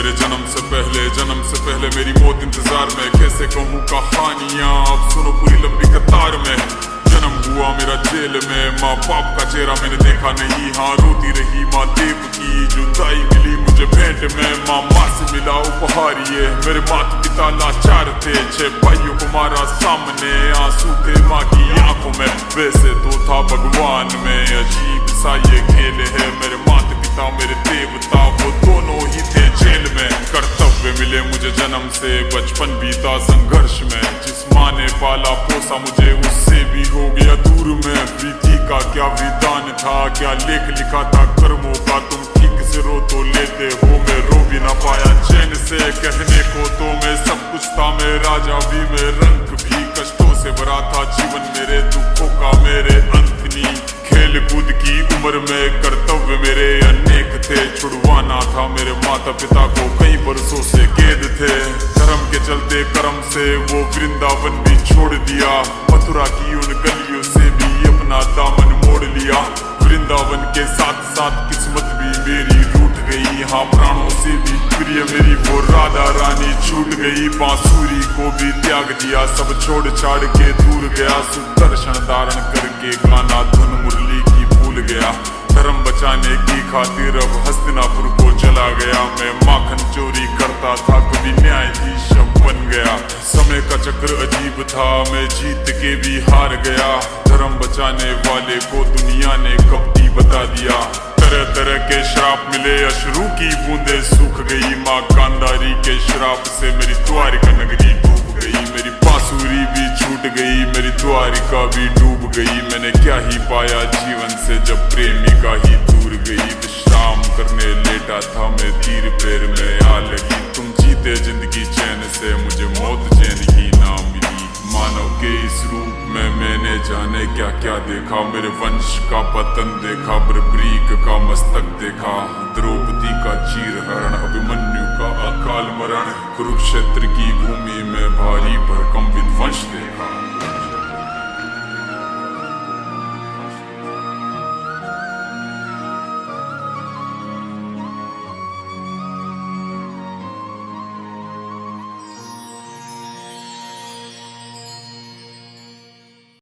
मेरे जन्म से पहले मेरी मौत इंतजार में। कैसे कहूँ कहानियाँ, अब सुनो पूरी लंबी कतार में। जन्म हुआ मेरा जेल में, माँ बाप का चेहरा मैंने देखा नहीं। हाँ रोती रही माँ देव की, जुदाई मिली मुझे भेंट में। माँ से मिला उपहार ये, मेरे माता पिता लाचार थे। 6 भाइयों को मारा सामने, आंसू थे माँ की आंखों में। वैसे तो था भगवान में, अजीब सा ये खेल है। मेरे माता पिता मेरे देवता, वो दोनों ही थे जेल में। कर्तव्य मिले मुझे जन्म से, बचपन बीता संघर्ष में। जिस माँ ने पाला पोसा मुझे, उससे भी हो गया दूर में। प्रीति का क्या विधान था, क्या लेख लिखा था कर्मों का। तुम ठीक से रो तो लेते हो, मैं रो भी ना पाया चैन से। कहने को तो मैं सब कुछ था, मैं राजा भी, मैं रंग भी। कष्टों से भरा था जीवन मेरे, दुखों का मेरे अंत नहीं। खेल कूद की उम्र में कर्तव्य मेरे अनेक थे। छुड़वाना था मेरे माता पिता को, कई बरसों से कैद थे। धर्म के चलते कर्म से वो वृंदावन भी छोड़ दिया। मथुरा की उन गलियों से भी अपना दामन मोड़ लिया। वृंदावन के साथ साथ किस्मत भी मेरी रूठ गई। हाँ प्राणों से भी प्रिय मेरी वो राधा रानी छूट गई। बांसुरी को भी त्याग दिया, सब छोड़ छाड़ के दूर गया। सुदर्शन धारण करके गाना धुन मुरली की भूल गया। धर्म बचाने की खातिर अब हस्तिनापुर को चला गया। मैं माखन चोरी करता था, कभी न्यायाधीश बन गया। समय का चक्र अजीब था, मैं जीत के भी हार गया। धर्म बचाने वाले को दुनिया ने कपटी बता दिया। तरह तरह के श्राप मिले, अश्रु की बूंदे सूख गई। माँ गांधारी के श्राप से मेरी द्वारिका नगरी डूब गई। मेरी बांसुरी भी छूट गई, मेरी द्वारिका भी डूब गई। मैंने क्या ही पाया जीवन से, जब प्रेमिका ही दूर गई। विश्राम करने लेटा था मैं, तीर पैर में आ लगी। तुम जीते जिंदगी चैन से, मुझे मौत चैन ही ना मिली। मानव के इस रूप में मैंने जाने क्या क्या देखा। मेरे वंश का पतन देखा, बर्बरीक का मस्तक देखा। द्रौपदी का चीरहरण, अभिमन्यु का अकाल मरण। कुरुक्षेत्र की भूमि में भारी भरकम विध्वंस देखा।